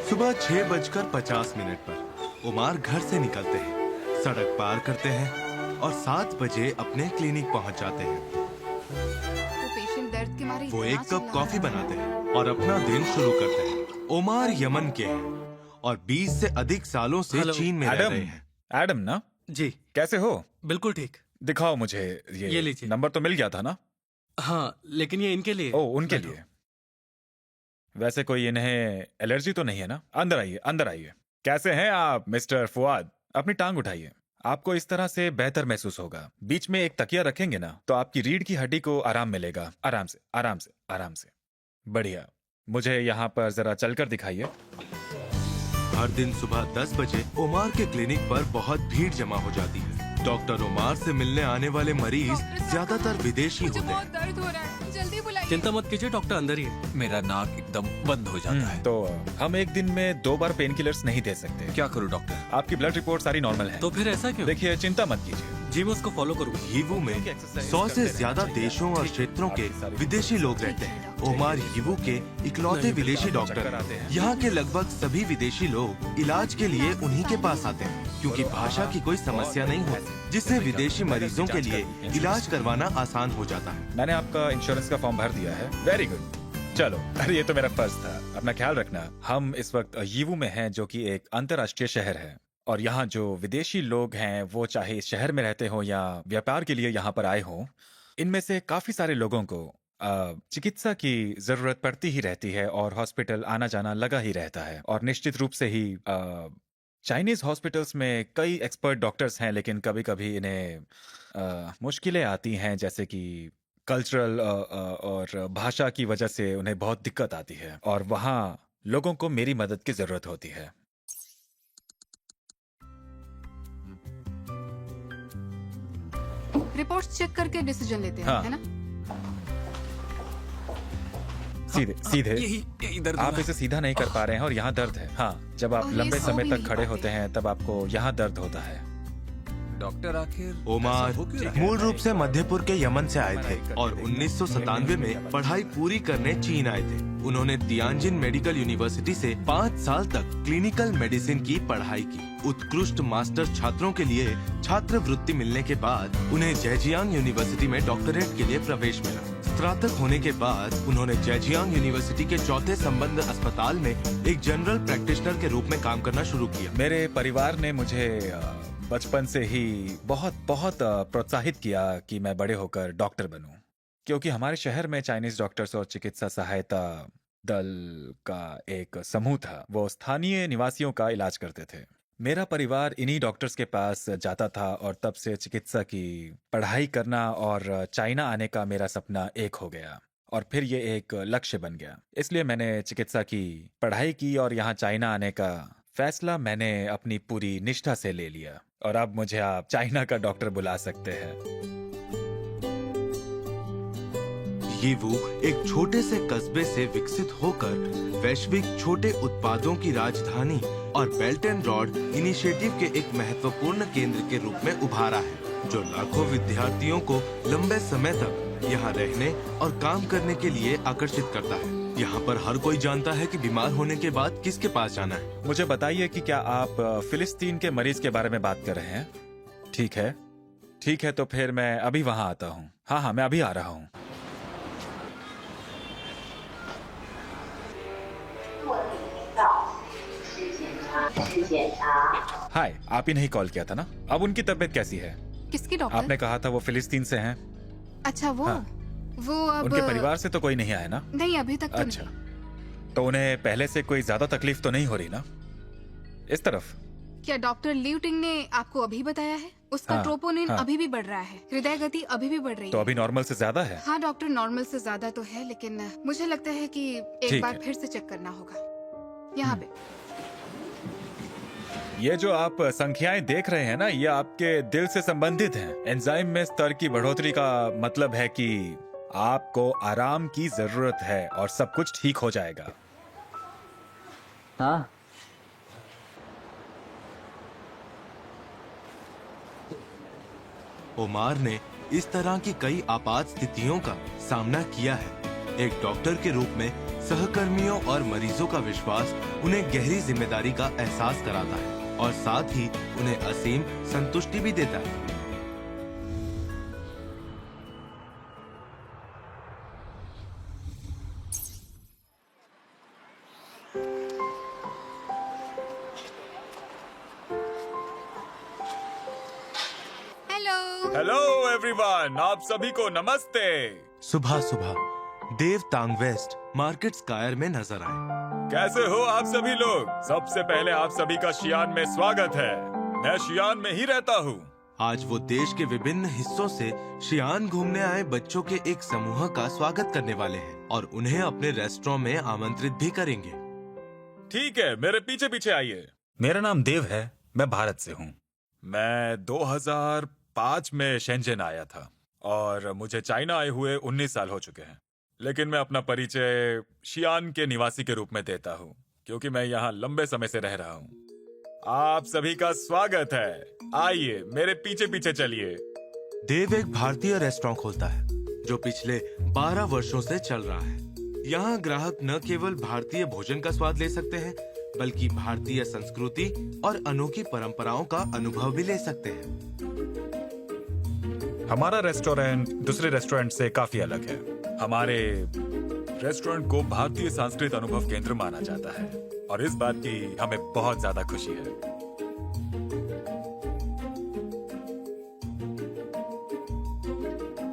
सुबह 6:50 पर उमार घर से निकलते हैं, सड़क पार करते हैं और 7 बजे अपने क्लिनिक पहुंच जाते हैं। वो पेशेंट दर्द के मारे वो इतना एक कप चिल्ला कॉफी रहा है। बनाते हैं और अपना दिन शुरू करते हैं। उमार यमन के हैं और 20 से अधिक सालों से हेलो, चीन में रह एडम रहे हैं। एडम ना, जी कैसे हो? बिल्कुल ठीक। दिखाओ मुझे ये लीजिए। नंबर तो मिल गया था ना? हाँ, लेकिन ये इनके लिए। ओ, उनके बैठो। लिए। वैसे कोई इन्हें एलर्जी तो नहीं है ना? अंदर आइए, अंदर आइए। कैसे हैं आप मिस्टर फुआद? अपनी टांग उठाइए। आपको इस तरह से बेहतर महसूस होगा। बीच में एक तकिया रखेंगे ना तो आपकी रीढ़ की हड्डी को आराम मिलेगा। आराम से, आराम से, आराम से। बढ़िया। मुझे यहाँ पर जरा चलकर दिखाइए। हर दिन सुबह 10 बजे उमार के क्लिनिक पर बहुत भीड़ जमा हो जाती है। डॉक्टर उमार से मिलने आने वाले मरीज डॉक्टर साहब, ज्यादातर विदेशी मुझे होते बहुत हैं। दर्द हो रहा है, जल्दी बुलाइए। चिंता मत कीजिए, डॉक्टर अंदर ही है। मेरा नाक एकदम बंद हो जाता है। तो हम एक दिन में 2 बार पेन किलर्स नहीं दे सकते। क्या करूं डॉक्टर? आपकी ब्लड रिपोर्ट सारी नॉर्मल है। तो फिर ऐसा क्यों? देखिए, चिंता मत कीजिए। जी मैं उसको फॉलो करूंगा। यीवू में 100 से ज्यादा देशों और क्षेत्रों के विदेशी लोग रहते हैं। उमार यीवू के इकलौते नहीं, विदेशी डॉक्टर हैं। यहाँ के लगभग सभी विदेशी लोग इलाज के लिए उन्हीं के पास आते हैं, क्योंकि भाषा की कोई समस्या नहीं होती, जिससे विदेशी मरीजों के लिए इलाज करवाना आसान हो जाता है। मैंने आपका इंश्योरेंस का फॉर्म भर दिया है। Very good. चलो, अरे ये तो मेरा फर्ज था। अपना ख्याल रखना। हम इस वक्त यीवू में हैं, जो कि एक अंतर्राष्ट्रीय शहर है, और यहाँ जो विदेशी लोग हैं वो चाहे इस शहर में रहते हो या व्यापार के लिए यहाँ पर आए हो, इनमें से काफी सारे लोगों को चिकित्सा की जरूरत पड़ती ही रहती है और हॉस्पिटल आना जाना लगा ही रहता है। और निश्चित रूप से ही चाइनीज हॉस्पिटल्स में कई एक्सपर्ट डॉक्टर्स हैं, लेकिन कभी कभी इन्हें मुश्किलें आती हैं, जैसे कि कल्चरल और भाषा की वजह से उन्हें बहुत दिक्कत आती है, और वहाँ लोगों को मेरी मदद की जरूरत होती है। रिपोर्ट्स चेक करके डिसीजन लेते हैं, हाँ। है ना? सीधे सीधे। यही दर्द आप हुआ है। इसे सीधा नहीं कर पा रहे हैं और यहाँ दर्द है। हाँ, जब आप और ये लंबे सो समय भी तक नहीं खड़े पाते। होते हैं तब आपको यहाँ दर्द होता है। डॉक्टर आखिर उमार ऐसा हो क्यों रहा है? मूल रूप से मध्यपुर के यमन से आए थे और 1997 में पढ़ाई पूरी करने चीन आए थे। उन्होंने तियानजिन मेडिकल यूनिवर्सिटी से 5 साल तक क्लिनिकल मेडिसिन की पढ़ाई की। उत्कृष्ट मास्टर छात्रों के लिए छात्रवृत्ति मिलने के बाद उन्हें जेजियांग यूनिवर्सिटी में डॉक्टरेट के लिए प्रवेश मिला। स्नातक होने के बाद उन्होंने जेजियांग यूनिवर्सिटी के चौथे संबंध अस्पताल में एक जनरल प्रैक्टिशनर के रूप में काम करना शुरू किया। मेरे परिवार ने मुझे बचपन से ही बहुत बहुत प्रोत्साहित किया कि मैं बड़े होकर डॉक्टर बनूं, क्योंकि हमारे शहर में चाइनीज डॉक्टर्स और चिकित्सा सहायता दल का एक समूह था। वो स्थानीय निवासियों का इलाज करते थे। मेरा परिवार इन्हीं डॉक्टर्स के पास जाता था और तब से चिकित्सा की पढ़ाई करना और चाइना आने का मेरा सपना एक हो गया, और फिर ये एक लक्ष्य बन गया। इसलिए मैंने चिकित्सा की पढ़ाई की और यहाँ चाइना आने का फैसला मैंने अपनी पूरी निष्ठा से ले लिया, और अब मुझे आप चाइना का डॉक्टर बुला सकते हैं। यीवू एक छोटे से कस्बे से विकसित होकर वैश्विक छोटे उत्पादों की राजधानी और बेल्ट एंड रॉड इनिशिएटिव के एक महत्वपूर्ण केंद्र के रूप में उभारा है, जो लाखों विद्यार्थियों को लंबे समय तक यहाँ रहने और काम करने के लिए आकर्षित करता है। यहाँ पर हर कोई जानता है कि बीमार होने के बाद किसके पास जाना है। मुझे बताइए कि क्या आप फिलिस्तीन के मरीज के बारे में बात कर रहे हैं? ठीक है, ठीक है, तो फिर मैं अभी वहां आता हूँ। हाँ हाँ, मैं अभी आ रहा हूँ। हाय, आप ही नहीं कॉल किया था ना? अब उनकी तबीयत कैसी है? किसकी डॉक्टर? आपने कहा था वो फिलिस्तीन से हैं। अच्छा, वो हाँ। वो अब उनके परिवार से तो कोई नहीं आया ना? नहीं, अभी तक तो अच्छा, नहीं। तो उन्हें पहले से कोई ज्यादा तकलीफ तो नहीं हो रही ना इस तरफ? क्या डॉक्टर लिu टिंग ने आपको अभी बताया है? उसका हाँ, ट्रोपोनिन हाँ। अभी भी बढ़ रहा है, हृदय गति अभी भी बढ़ रही तो है। अभी नॉर्मल से ज्यादा है? हाँ डॉक्टर, नॉर्मल से ज्यादा तो है, लेकिन मुझे लगता है कि एक ठीक बार है। फिर से चेक करना होगा यहाँ पे। ये जो आप संख्याएं देख रहे हैं ना, ये आपके दिल से संबंधित हैं। एंजाइम में स्तर की बढ़ोतरी का मतलब है कि आपको आराम की जरूरत है और सब कुछ ठीक हो जाएगा। हाँ, उमार ने इस तरह की कई आपात स्थितियों का सामना किया है। एक डॉक्टर के रूप में सहकर्मियों और मरीजों का विश्वास उन्हें गहरी जिम्मेदारी का एहसास कराता है और साथ ही उन्हें असीम संतुष्टि भी देता है। हेलो। हेलो एवरीवन, आप सभी को नमस्ते। सुबह सुबह देव तांगवेस्ट मार्केट स्क्वायर में नजर आए। कैसे हो आप सभी लोग? सबसे पहले आप सभी का शियान में स्वागत है। मैं शियान में ही रहता हूँ। आज वो देश के विभिन्न हिस्सों से शियान घूमने आए बच्चों के एक समूह का स्वागत करने वाले हैं और उन्हें अपने रेस्टोरेंट में आमंत्रित भी करेंगे। ठीक है, मेरे पीछे पीछे आइए। मेरा नाम देव है, मैं भारत से हूँ। मैं 2005 में शेंजन आया था और मुझे चाइना आए हुए 19 साल हो चुके हैं। लेकिन मैं अपना परिचय शियान के निवासी के रूप में देता हूँ क्योंकि मैं यहाँ लंबे समय से रह रहा हूँ। आप सभी का स्वागत है। आइए मेरे पीछे पीछे चलिए। देव एक भारतीय रेस्टोरेंट खोलता है जो पिछले 12 वर्षों से चल रहा है। यहाँ ग्राहक न केवल भारतीय भोजन का स्वाद ले सकते हैं बल्कि भारतीय संस्कृति और अनोखी परंपराओं का अनुभव भी ले सकते हैं। हमारा रेस्टोरेंट दूसरे रेस्टोरेंट से काफी अलग है। हमारे रेस्टोरेंट को भारतीय सांस्कृतिक अनुभव केंद्र माना जाता है और इस बात की हमें बहुत ज्यादा खुशी है।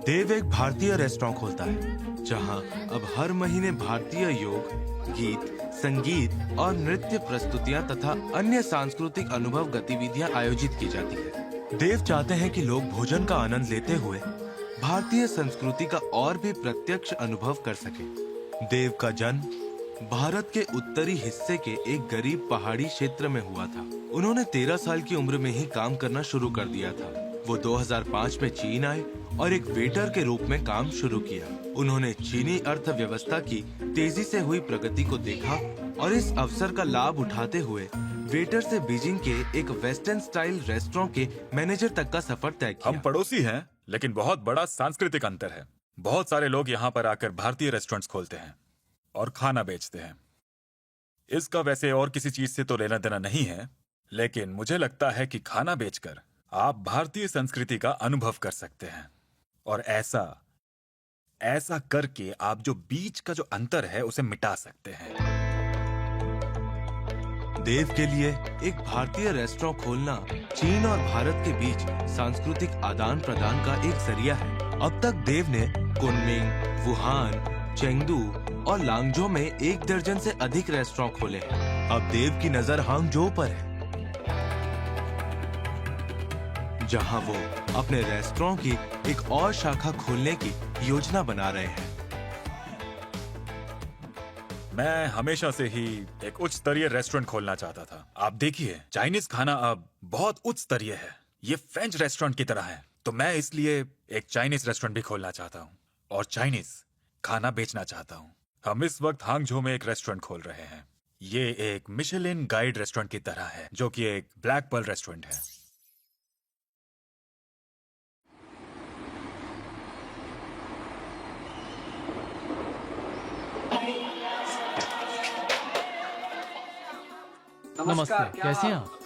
देव एक भारतीय रेस्टोरेंट खोलता है जहां अब हर महीने भारतीय योग, गीत, संगीत और नृत्य प्रस्तुतियां तथा अन्य सांस्कृतिक अनुभव गतिविधियां आयोजित की जाती है। देव चाहते हैं कि लोग भोजन का आनंद लेते हुए भारतीय संस्कृति का और भी प्रत्यक्ष अनुभव कर सके। देव का जन्म भारत के उत्तरी हिस्से के एक गरीब पहाड़ी क्षेत्र में हुआ था। उन्होंने 13 साल की उम्र में ही काम करना शुरू कर दिया था। वो 2005 में चीन आए और एक वेटर के रूप में काम शुरू किया। उन्होंने चीनी अर्थव्यवस्था की तेजी से हुई प्रगति को देखा और इस अवसर का लाभ उठाते हुए वेटर से बीजिंग के एक वेस्टर्न स्टाइल रेस्टोरेंट के मैनेजर तक का सफर तय किया। हम पड़ोसी हैं, लेकिन बहुत बड़ा सांस्कृतिक अंतर है। बहुत सारे लोग यहाँ पर आकर भारतीय रेस्टोरेंट्स खोलते हैं और खाना बेचते हैं। इसका वैसे और किसी चीज से तो लेना देना नहीं है, लेकिन मुझे लगता है कि खाना बेचकर आप भारतीय संस्कृति का अनुभव कर सकते हैं और ऐसा करके आप जो बीच का जो अंतर है उसे मिटा सकते हैं। देव के लिए एक भारतीय रेस्टोरेंट खोलना चीन और भारत के बीच सांस्कृतिक आदान प्रदान का एक जरिया है। अब तक देव ने कुनमिंग, वुहान, चेंगडू और लांगझो में 1 दर्जन से अधिक रेस्टोरेंट खोले हैं। अब देव की नजर हांगझो पर है, जहां वो अपने रेस्टोरेंट की एक और शाखा खोलने की योजना बना रहे हैं। मैं हमेशा से ही एक उच्च स्तरीय रेस्टोरेंट खोलना चाहता था। आप देखिए, चाइनीज खाना अब बहुत उच्च स्तरीय है। ये फ्रेंच रेस्टोरेंट की तरह है। तो मैं इसलिए एक चाइनीज रेस्टोरेंट भी खोलना चाहता हूँ और चाइनीज खाना बेचना चाहता हूँ। हम इस वक्त हांगझो में एक रेस्टोरेंट खोल रहे हैं। ये एक मिशेलिन गाइड रेस्टोरेंट की तरह है, जो कि एक ब्लैक पर्ल रेस्टोरेंट है। नमस्ते, कैसे हैं आप?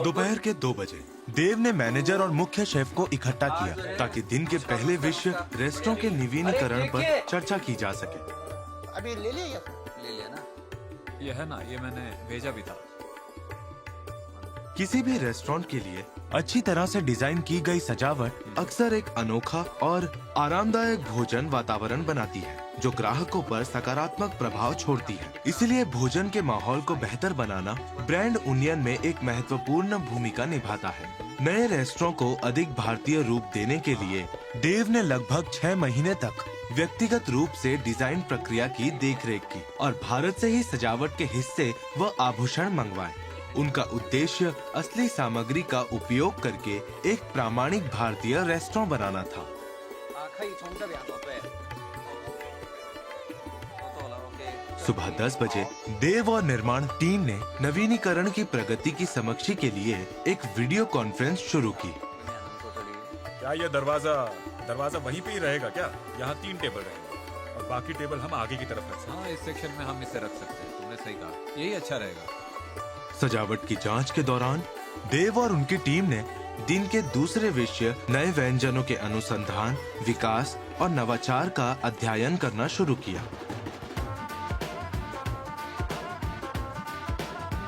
दोपहर के 2 बजे देव ने मैनेजर और मुख्य शेफ को इकट्ठा किया ताकि दिन के पहले विश्व रेस्टोरेंट के नवीनीकरण पर चर्चा की जा सके। अभी ले लिया ना। ये है ना, ये मैंने भेजा भी था। किसी भी रेस्टोरेंट के लिए अच्छी तरह से डिजाइन की गई सजावट अक्सर एक अनोखा और आरामदायक भोजन वातावरण बनाती है जो ग्राहकों पर सकारात्मक प्रभाव छोड़ती है। इसलिए भोजन के माहौल को बेहतर बनाना ब्रांड उन्नयन में एक महत्वपूर्ण भूमिका निभाता है। नए रेस्टोरेंट को अधिक भारतीय रूप देने के लिए देव ने लगभग 6 महीने तक व्यक्तिगत रूप से डिजाइन प्रक्रिया की देखरेख की और भारत से ही सजावट के हिस्से व आभूषण मंगवाए। उनका उद्देश्य असली सामग्री का उपयोग करके एक प्रामाणिक भारतीय रेस्टोरेंट बनाना था। सुबह 10 बजे देव और निर्माण टीम ने नवीनीकरण की प्रगति की समीक्षा के लिए एक वीडियो कॉन्फ्रेंस शुरू की। क्या ये दरवाजा वहीं पे ही रहेगा क्या? यहाँ 3 टेबल रहेंगे। और बाकी टेबल हम आगे की तरफ रख सकते हाँ, इस सेक्शन में हम इसे रख सकते हैं। तुमने सही कहा, यही अच्छा रहेगा। सजावट की जांच के दौरान देव और उनकी टीम ने दिन के दूसरे विषय नए व्यंजनों के अनुसंधान, विकास और नवाचार का अध्ययन करना शुरू किया।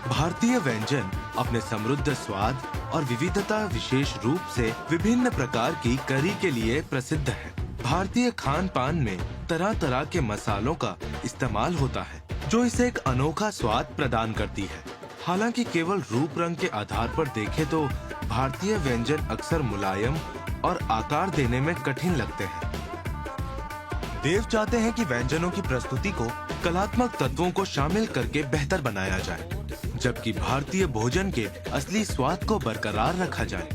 भारतीय व्यंजन अपने समृद्ध स्वाद और विविधता विशेष रूप से विभिन्न प्रकार की करी के लिए प्रसिद्ध है। भारतीय खान पान में तरह तरह के मसालों का इस्तेमाल होता है जो इसे एक अनोखा स्वाद प्रदान करती है। हालांकि केवल रूप रंग के आधार पर देखें तो भारतीय व्यंजन अक्सर मुलायम और आकार देने में कठिन लगते हैं। देव चाहते हैं कि व्यंजनों की प्रस्तुति को कलात्मक तत्वों को शामिल करके बेहतर बनाया जाए, जबकि भारतीय भोजन के असली स्वाद को बरकरार रखा जाए।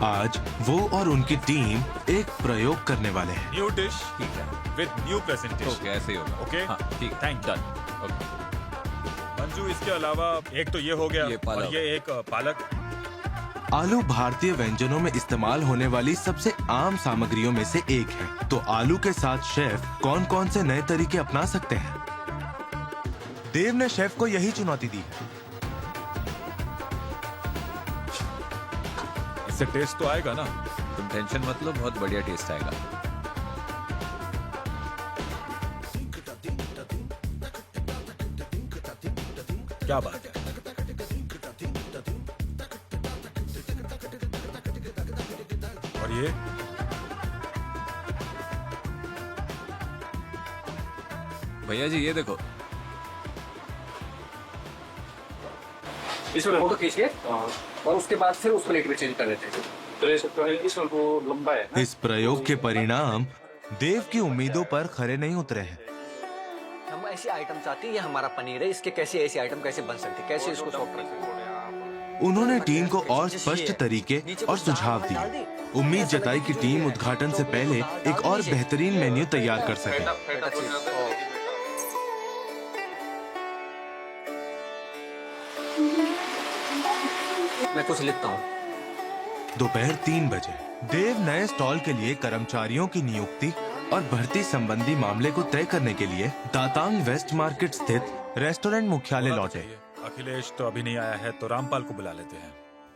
आज वो और उनकी टीम एक प्रयोग करने वाले हैं। New dish with new presentation. Okay, ऐसे ही होगा। ओके, हाँ, ठीक है। Thank done. मंजू, इसके अलावा एक तो ये हो गया ये पालक। और ये एक पालक। आलू भारतीय व्यंजनों में इस्तेमाल होने वाली सबसे आम सामग्रियों में से एक है। तो आलू के साथ शेफ कौन कौन से नए तरीके अपना सकते हैं? देव ने शेफ को यही चुनौती दी है। इससे टेस्ट तो आएगा ना? तुम टेंशन मत लो, बहुत बढ़िया टेस्ट आएगा। क्या बात है। और ये भैया जी, ये देखो। इसमें फोटो खींच के और उसके बाद फिर उस प्लेट में चेंज कर देते हैं। तो इसमें वो लंबा है ना? इस प्रयोग के परिणाम देव की उम्मीदों पर खरे नहीं उतरे हैं। हम ऐसी आइटम चाहते हैं, ये हमारा पनीर है, इसके कैसे ऐसी आइटम कैसे बन सकती है, कैसे इसको सॉफ्ट कर सकते हैं। उन्होंने टीम को और स्पष्ट तरीके और सुझाव दिए। उम्मीद जताई कि टीम उद्घाटन से पहले एक और बेहतरीन मेन्यू तैयार कर सके। मैं कुछ लिखता हूँ। दोपहर 3 बजे देव नए स्टॉल के लिए कर्मचारियों की नियुक्ति और भर्ती संबंधी मामले को तय करने के लिए दातांग वेस्ट मार्केट स्थित रेस्टोरेंट मुख्यालय लौटे। अखिलेश तो अभी नहीं आया है, तो रामपाल को बुला लेते हैं।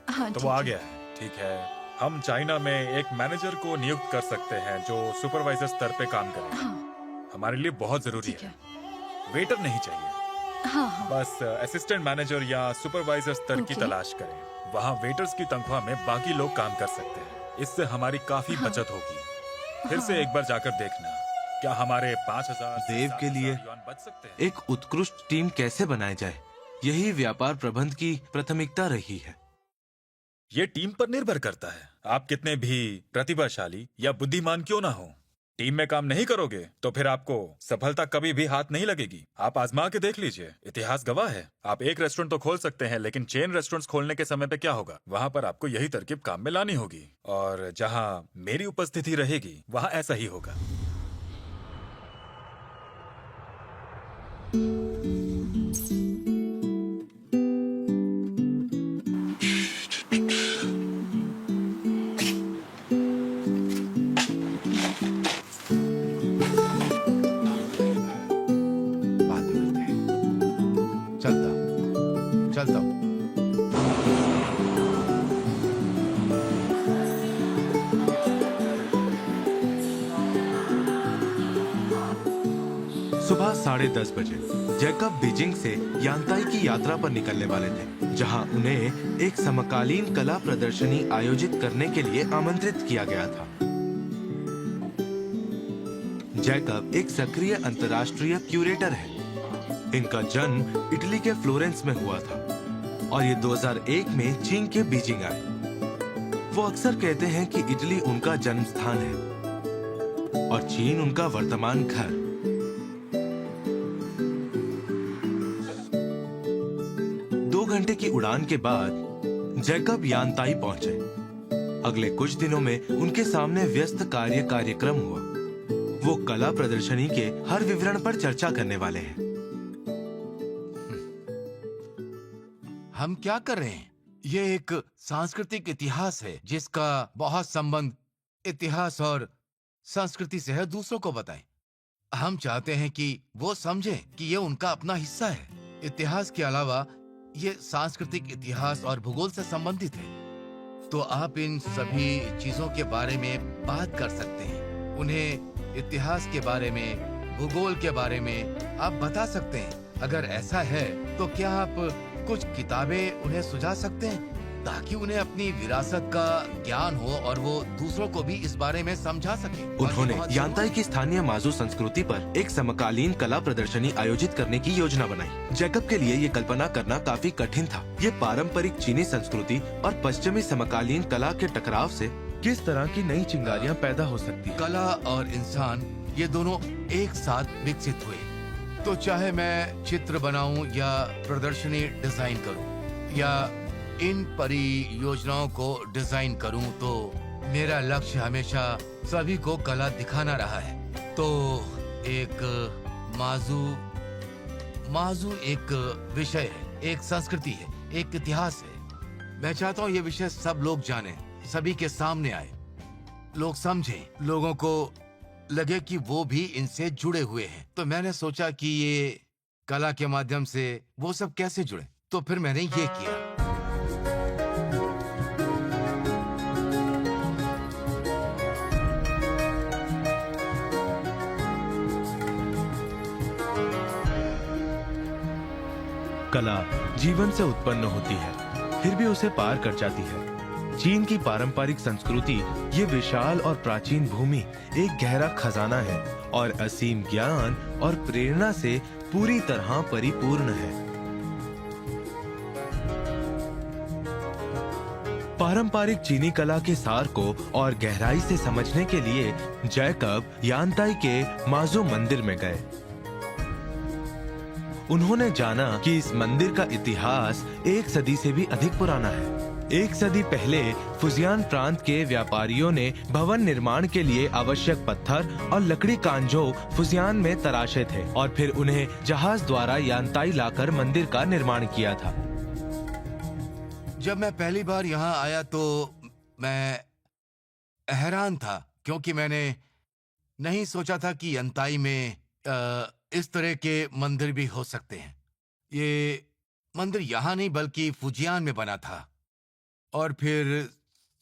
हाँ, तो वो आ गया है। ठीक है, हम चाइना में एक मैनेजर को नियुक्त कर सकते हैं जो सुपरवाइजर स्तर पे काम करे। हाँ, हमारे लिए बहुत जरूरी ठीक है। है। वेटर नहीं चाहिए, हाँ, हाँ, बस असिस्टेंट मैनेजर या सुपरवाइजर स्तर की ओके। तलाश करें। वहाँ वेटर्स की तनख्वाह में बाकी लोग काम कर सकते हैं। इससे हमारी काफी बचत होगी। फिर से एक बार जाकर देखना, क्या हमारे 5,000 से देव के 7,000 लिए युआन बच सकते हैं। एक उत्कृष्ट टीम कैसे बनाई जाए, यही व्यापार प्रबंध की प्राथमिकता रही है। ये टीम पर निर्भर करता है। आप कितने भी प्रतिभाशाली या बुद्धिमान क्यों ना हो, टीम में काम नहीं करोगे तो फिर आपको सफलता कभी भी हाथ नहीं लगेगी। आप आजमा के देख लीजिए, इतिहास गवाह है। आप एक रेस्टोरेंट तो खोल सकते हैं, लेकिन चेन रेस्टोरेंट्स खोलने के समय पे क्या होगा? वहाँ पर आपको यही तरकीब काम में लानी होगी, और जहाँ मेरी उपस्थिति रहेगी वहाँ ऐसा ही होगा। बात करते हैं। चलता हूँ। सुबह 10:30 बजे जैकब बीजिंग से यांताई की यात्रा पर निकलने वाले थे, जहां उन्हें एक समकालीन कला प्रदर्शनी आयोजित करने के लिए आमंत्रित किया गया था। जैकब एक सक्रिय अंतर्राष्ट्रीय क्यूरेटर है। इनका जन्म इटली के फ्लोरेंस में हुआ था और ये 2001 में चीन के बीजिंग आए। वो अक्सर कहते हैं कि इटली उनका जन्म स्थान है और चीन उनका वर्तमान घर। घंटे की उड़ान के बाद जैकब यांताई पहुंचे। अगले कुछ दिनों में उनके सामने व्यस्त कार्यक्रम हुआ। वो कला प्रदर्शनी के हर विवरण पर चर्चा करने वाले हैं। हम क्या कर रहे हैं? ये एक सांस्कृतिक इतिहास है जिसका बहुत संबंध इतिहास और संस्कृति से है, दूसरों को बताएं। हम चाहते हैं कि वो समझें कि ये उनका अपना हिस्सा है। इतिहास के अलावा ये सांस्कृतिक इतिहास और भूगोल से संबंधित है। तो आप इन सभी चीजों के बारे में बात कर सकते हैं। उन्हें इतिहास के बारे में, भूगोल के बारे में आप बता सकते हैं। अगर ऐसा है तो क्या आप कुछ किताबें उन्हें सुझा सकते हैं ताकि उन्हें अपनी विरासत का ज्ञान हो और वो दूसरों को भी इस बारे में समझा सके। उन्होंने यांताई की स्थानीय माजू संस्कृति पर एक समकालीन कला प्रदर्शनी आयोजित करने की योजना बनाई। जैकब के लिए ये कल्पना करना काफी कठिन था। ये पारंपरिक चीनी संस्कृति और पश्चिमी समकालीन कला के टकराव से किस तरह की नई चिंगारियां पैदा हो सकती हैं। कला और इंसान ये दोनों एक साथ विकसित हुए। तो चाहे मैं चित्र बनाऊं या प्रदर्शनी डिजाइन करूं या इन परियोजनाओं को डिजाइन करूं, तो मेरा लक्ष्य हमेशा सभी को कला दिखाना रहा है। तो एक माजू एक विषय है, एक संस्कृति है, एक इतिहास है। मैं चाहता हूं ये विषय सब लोग जाने, सभी के सामने आए, लोग समझें, लोगों को लगे कि वो भी इनसे जुड़े हुए हैं। तो मैंने सोचा कि ये कला के माध्यम से वो सब कैसे जुड़े, तो फिर मैंने ये किया। कला जीवन से उत्पन्न होती है, फिर भी उसे पार कर जाती है। चीन की पारंपरिक संस्कृति ये विशाल और प्राचीन भूमि एक गहरा खजाना है और असीम ज्ञान और प्रेरणा से पूरी तरह परिपूर्ण है। पारंपरिक चीनी कला के सार को और गहराई से समझने के लिए जैकब यांताई के माजो मंदिर में गए। उन्होंने जाना कि इस मंदिर का इतिहास 1 सदी से भी अधिक पुराना है। 1 सदी पहले फुजियान प्रांत के व्यापारियों ने भवन निर्माण के लिए आवश्यक पत्थर और लकड़ी कांजो फुजियान में तराशे थे और फिर उन्हें जहाज द्वारा यांताई लाकर मंदिर का निर्माण किया था। जब मैं पहली बार यहाँ आया तो मैं हैरान था, क्योंकि मैंने नहीं सोचा था कि यांताई में इस तरह के मंदिर भी हो सकते हैं। ये मंदिर यहाँ नहीं बल्कि फुजियान में बना था और फिर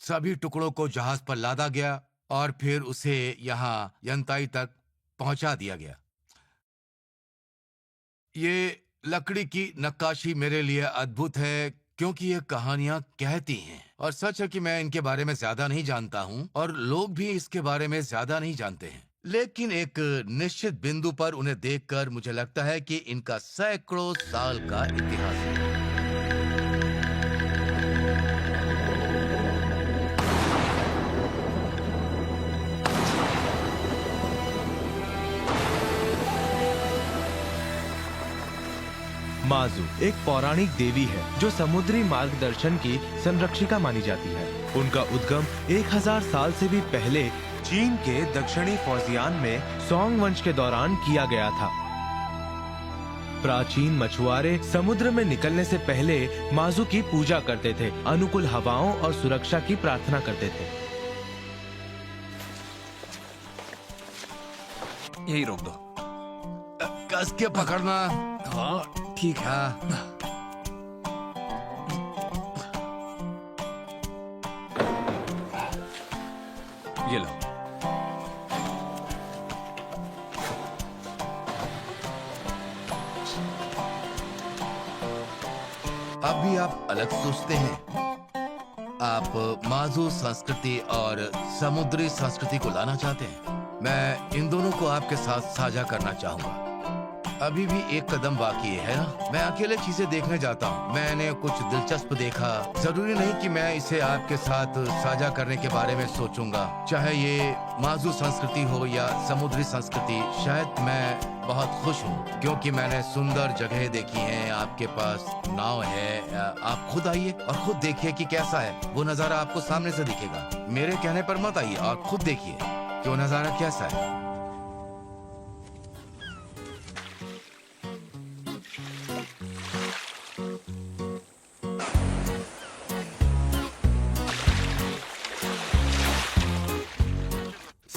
सभी टुकड़ों को जहाज पर लादा गया और फिर उसे यहाँ यांताई तक पहुंचा दिया गया। ये लकड़ी की नक्काशी मेरे लिए अद्भुत है, क्योंकि ये कहानियां कहती हैं और सच है कि मैं इनके बारे में ज्यादा नहीं जानता हूं और लोग भी इसके बारे में ज्यादा नहीं जानते हैं। लेकिन एक निश्चित बिंदु पर उन्हें देखकर मुझे लगता है कि इनका सैकड़ों साल का इतिहास है। माजू एक पौराणिक देवी है जो समुद्री मार्गदर्शन की संरक्षिका मानी जाती है। उनका उद्गम 1000 साल से भी पहले चीन के दक्षिणी फौजियान में सोंग वंश के दौरान किया गया था। प्राचीन मछुआरे समुद्र में निकलने से पहले माजू की पूजा करते थे, अनुकूल हवाओं और सुरक्षा की प्रार्थना करते थे। यही रोक दो। कस के पकड़ना। हाँ ठीक है। हाँ। ये लो। अब भी आप अलग सोचते हैं। आप माजू संस्कृति और समुद्री संस्कृति को लाना चाहते हैं। मैं इन दोनों को आपके साथ साझा करना चाहूंगा। अभी भी एक कदम बाकी है ना। मैं अकेले चीजें देखने जाता हूँ। मैंने कुछ दिलचस्प देखा। जरूरी नहीं कि मैं इसे आपके साथ साझा करने के बारे में सोचूंगा, चाहे ये माजू संस्कृति हो या समुद्री संस्कृति। शायद मैं बहुत खुश हूँ क्योंकि मैंने सुंदर जगह देखी हैं। आपके पास नाव है, आप खुद आइए और खुद देखिए कि कैसा है। वो नजारा आपको सामने से दिखेगा। मेरे कहने पर मत आइए और खुद देखिए कि वो नजारा कैसा है।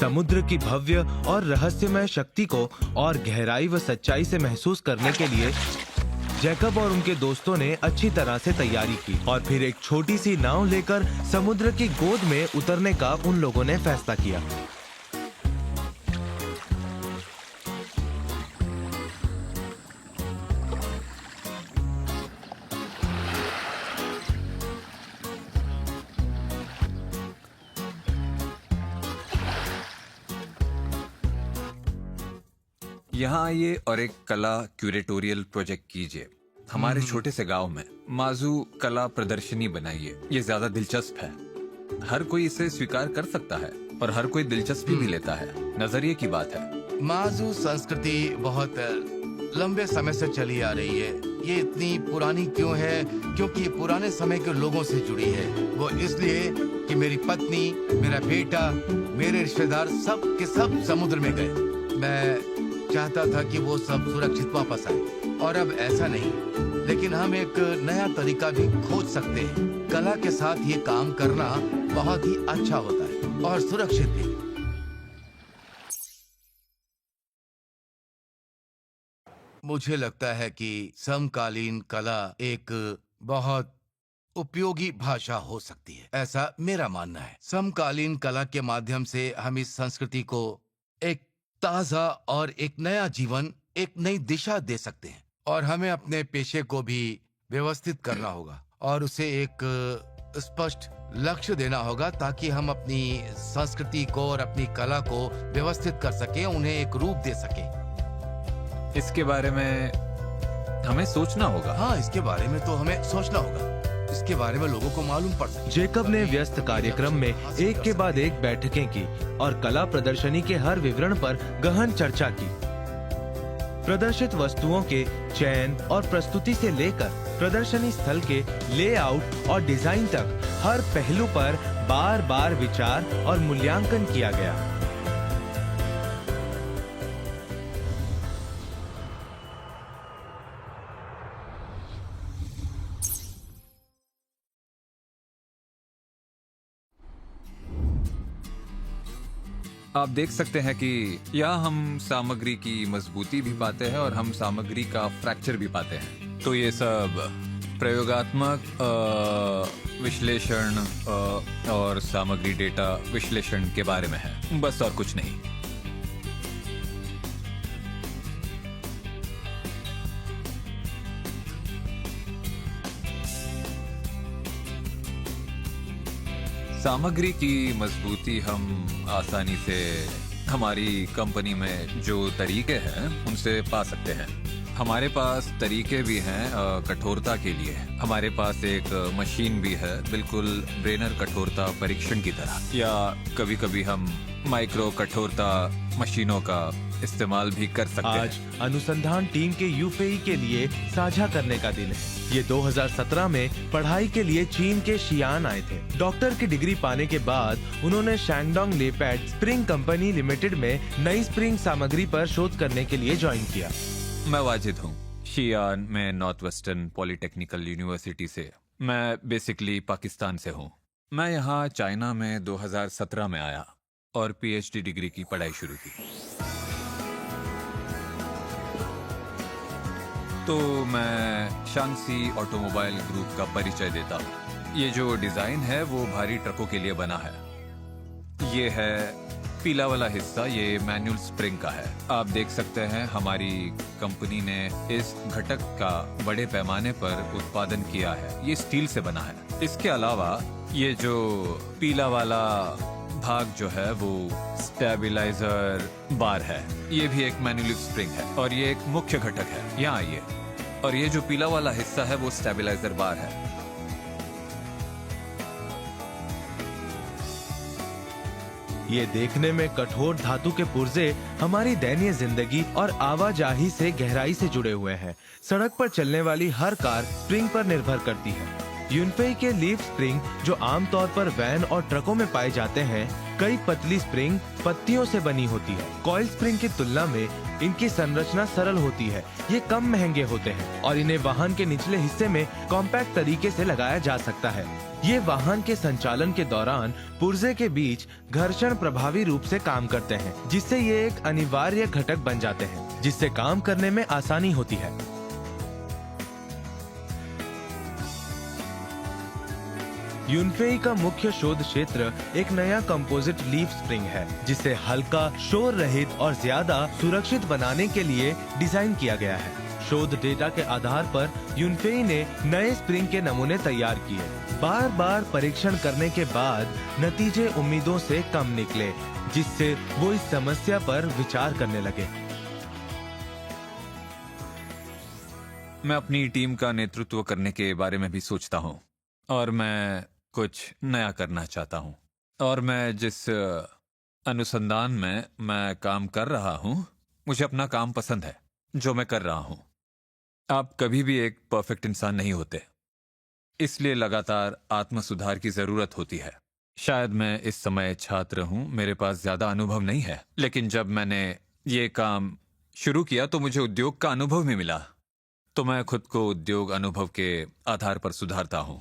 समुद्र की भव्य और रहस्यमय शक्ति को और गहराई व सच्चाई से महसूस करने के लिए जैकब और उनके दोस्तों ने अच्छी तरह से तैयारी की और फिर एक छोटी सी नाव लेकर समुद्र की गोद में उतरने का उन लोगों ने फैसला किया। यहाँ आइए और एक कला क्यूरेटोरियल प्रोजेक्ट कीजिए हमारे छोटे से गांव में। माजू कला प्रदर्शनी बनाइए। ये ज्यादा दिलचस्प है। हर कोई इसे स्वीकार कर सकता है और हर कोई दिलचस्पी भी लेता है। नजरिए की बात है। माजू संस्कृति बहुत लंबे समय से चली आ रही है। ये इतनी पुरानी क्यों है? क्योंकि ये पुराने समय के लोगों से जुड़ी है। वो इसलिए कि मेरी पत्नी, मेरा बेटा, मेरे रिश्तेदार सब के सब समुद्र में गए। मैं चाहता था कि वो सब सुरक्षित वापस आए, और अब ऐसा नहीं। लेकिन हम एक नया तरीका भी खोज सकते हैं। कला के साथ ये काम करना बहुत ही अच्छा होता है और सुरक्षित भी। मुझे लगता है कि समकालीन कला एक बहुत उपयोगी भाषा हो सकती है, ऐसा मेरा मानना है। समकालीन कला के माध्यम से हम इस संस्कृति को एक ताजा और एक नया जीवन, एक नई दिशा दे सकते हैं। और हमें अपने पेशे को भी व्यवस्थित करना होगा और उसे एक स्पष्ट लक्ष्य देना होगा, ताकि हम अपनी संस्कृति को और अपनी कला को व्यवस्थित कर सकें, उन्हें एक रूप दे सकें। इसके बारे में हमें सोचना होगा। हाँ, इसके बारे में तो हमें सोचना होगा। इसके बारे में लोगों को मालूम पड़ सके। जैकब ने व्यस्त कार्यक्रम में एक के बाद एक बैठकें की और कला प्रदर्शनी के हर विवरण पर गहन चर्चा की। प्रदर्शित वस्तुओं के चयन और प्रस्तुति से लेकर प्रदर्शनी स्थल के लेआउट और डिजाइन तक हर पहलू पर बार बार विचार और मूल्यांकन किया गया। आप देख सकते हैं कि यहाँ हम सामग्री की मजबूती भी पाते हैं और हम सामग्री का फ्रैक्चर भी पाते हैं। तो ये सब प्रयोगात्मक विश्लेषण और सामग्री डेटा विश्लेषण के बारे में है, बस और कुछ नहीं। सामग्री की मजबूती हम आसानी से हमारी कंपनी में जो तरीके हैं उनसे पा सकते हैं। हमारे पास तरीके भी हैं कठोरता के लिए। हमारे पास एक मशीन भी है, बिल्कुल ब्रेनर कठोरता परीक्षण की तरह। या कभी कभी हम माइक्रो कठोरता मशीनों का इस्तेमाल भी कर सकते हैं। आज अनुसंधान टीम के यूफेई के लिए साझा करने का दिन है। ये 2017 में पढ़ाई के लिए चीन के शियान आए थे। डॉक्टर की डिग्री पाने के बाद उन्होंने शैंगडोंग लेपैड स्प्रिंग कंपनी लिमिटेड में नई स्प्रिंग सामग्री पर शोध करने के लिए ज्वाइन किया। मैं वाजिद हूँ, शियान में नॉर्थ वेस्टर्न पॉलिटेक्निकल यूनिवर्सिटी से। मैं बेसिकली पाकिस्तान से हूँ। मैं यहाँ चाइना में 2017 में आया और पीएचडी डिग्री की पढ़ाई शुरू की। तो मैं शांसी ऑटोमोबाइल ग्रुप का परिचय देता हूँ। ये जो डिजाइन है वो भारी ट्रकों के लिए बना है। ये है पीला वाला हिस्सा, ये मैनुअल स्प्रिंग का है। आप देख सकते हैं हमारी कंपनी ने इस घटक का बड़े पैमाने पर उत्पादन किया है। ये स्टील से बना है। इसके अलावा ये जो पीला वाला भाग जो है वो स्टेबिलाईजर बार है। ये भी एक मैनुअल स्प्रिंग है और ये एक मुख्य घटक है। यहाँ आइए। और ये जो पीला वाला हिस्सा है वो स्टेबिलाईजर बार है। ये देखने में कठोर धातु के पुर्जे हमारी दैनिक जिंदगी और आवाजाही से गहराई से जुड़े हुए हैं। सड़क पर चलने वाली हर कार स्प्रिंग पर निर्भर करती है। यूनफेई के लीफ स्प्रिंग जो आमतौर पर वैन और ट्रकों में पाए जाते हैं, कई पतली स्प्रिंग पत्तियों से बनी होती है। कॉइल स्प्रिंग की तुलना में इनकी संरचना सरल होती है। ये कम महंगे होते हैं और इन्हें वाहन के निचले हिस्से में कॉम्पैक्ट तरीके से लगाया जा सकता है। ये वाहन के संचालन के दौरान पुर्जे के बीच घर्षण प्रभावी रूप से काम करते हैं, जिससे ये एक अनिवार्य घटक बन जाते हैं, जिससे काम करने में आसानी होती है। यूनफेई का मुख्य शोध क्षेत्र एक नया कंपोजिट लीफ स्प्रिंग है, जिसे हल्का, शोर रहित और ज्यादा सुरक्षित बनाने के लिए डिजाइन किया गया है। शोध डेटा के आधार पर यूनफेई ने नए स्प्रिंग के नमूने तैयार किए। बार बार परीक्षण करने के बाद नतीजे उम्मीदों से कम निकले, जिससे वो इस समस्या पर विचार करने लगे। मैं अपनी टीम का नेतृत्व करने के बारे में भी सोचता हूँ और मैं कुछ नया करना चाहता हूँ। और मैं जिस अनुसंधान में मैं काम कर रहा हूँ, मुझे अपना काम पसंद है जो मैं कर रहा हूँ। आप कभी भी एक परफेक्ट इंसान नहीं होते, इसलिए लगातार आत्म सुधार की जरूरत होती है। शायद मैं इस समय छात्र हूँ, मेरे पास ज्यादा अनुभव नहीं है, लेकिन जब मैंने ये काम शुरू किया तो मुझे उद्योग का अनुभव भी मिला, तो मैं खुद को उद्योग अनुभव के आधार पर सुधारता हूँ।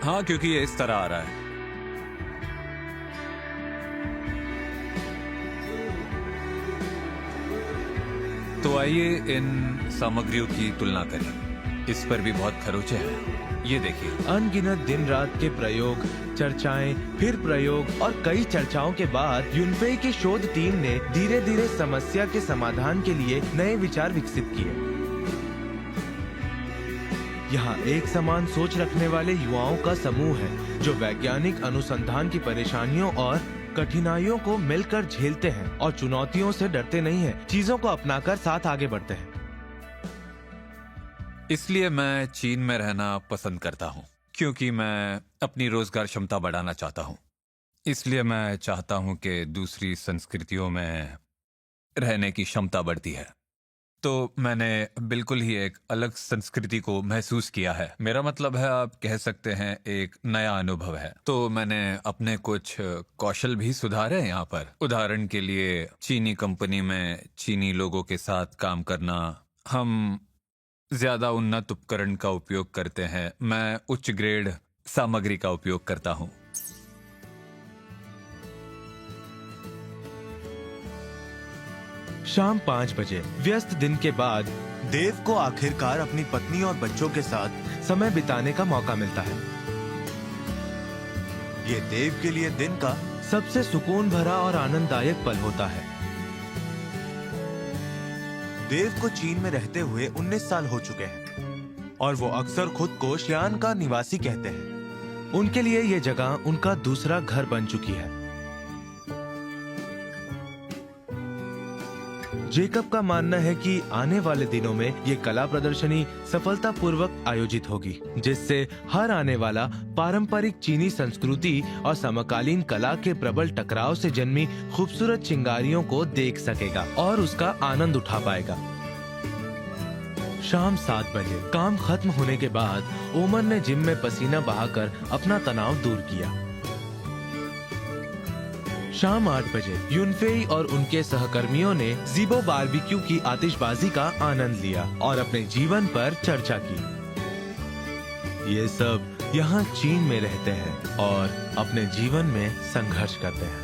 हाँ, क्योंकि ये इस तरह आ रहा है। तो आइए इन सामग्रियों की तुलना करें। इस पर भी बहुत खरोचे हैं। ये देखिए, अनगिनत दिन रात के प्रयोग, चर्चाएं, फिर प्रयोग और कई चर्चाओं के बाद यूनफेई की शोध टीम ने धीरे धीरे समस्या के समाधान के लिए नए विचार विकसित किए। यहाँ एक समान सोच रखने वाले युवाओं का समूह है, जो वैज्ञानिक अनुसंधान की परेशानियों और कठिनाइयों को मिलकर झेलते हैं और चुनौतियों से डरते नहीं हैं, चीजों को अपनाकर साथ आगे बढ़ते हैं। इसलिए मैं चीन में रहना पसंद करता हूँ, क्योंकि मैं अपनी रोजगार क्षमता बढ़ाना चाहता हूँ। इसलिए मैं चाहता हूँ कि दूसरी संस्कृतियों में रहने की क्षमता बढ़ती है। तो मैंने बिल्कुल ही एक अलग संस्कृति को महसूस किया है। मेरा मतलब है, आप कह सकते हैं, एक नया अनुभव है। तो मैंने अपने कुछ कौशल भी सुधारे यहाँ पर। उदाहरण के लिए, चीनी कंपनी में चीनी लोगों के साथ काम करना। हम ज्यादा उन्नत उपकरण का उपयोग करते हैं। मैं उच्च ग्रेड सामग्री का उपयोग करता हूँ। शाम 5 बजे व्यस्त दिन के बाद देव को आखिरकार अपनी पत्नी और बच्चों के साथ समय बिताने का मौका मिलता है। ये देव के लिए दिन का सबसे सुकून भरा और आनंददायक पल होता है। देव को चीन में रहते हुए 19 साल हो चुके हैं और वो अक्सर खुद को शियान का निवासी कहते हैं। उनके लिए ये जगह उनका दूसरा घर बन चुकी है। जेकब का मानना है कि आने वाले दिनों में ये कला प्रदर्शनी सफलतापूर्वक आयोजित होगी, जिससे हर आने वाला पारंपरिक चीनी संस्कृति और समकालीन कला के प्रबल टकराव से जन्मी खूबसूरत चिंगारियों को देख सकेगा और उसका आनंद उठा पाएगा। शाम 7 बजे काम खत्म होने के बाद ओमन ने जिम में पसीना बहाकर अपना तनाव दूर किया। शाम 8 बजे यूनफेई और उनके सहकर्मियों ने ज़ीबो बारबेक्यू की आतिशबाजी का आनंद लिया और अपने जीवन पर चर्चा की। ये सब यहाँ चीन में रहते हैं और अपने जीवन में संघर्ष करते हैं।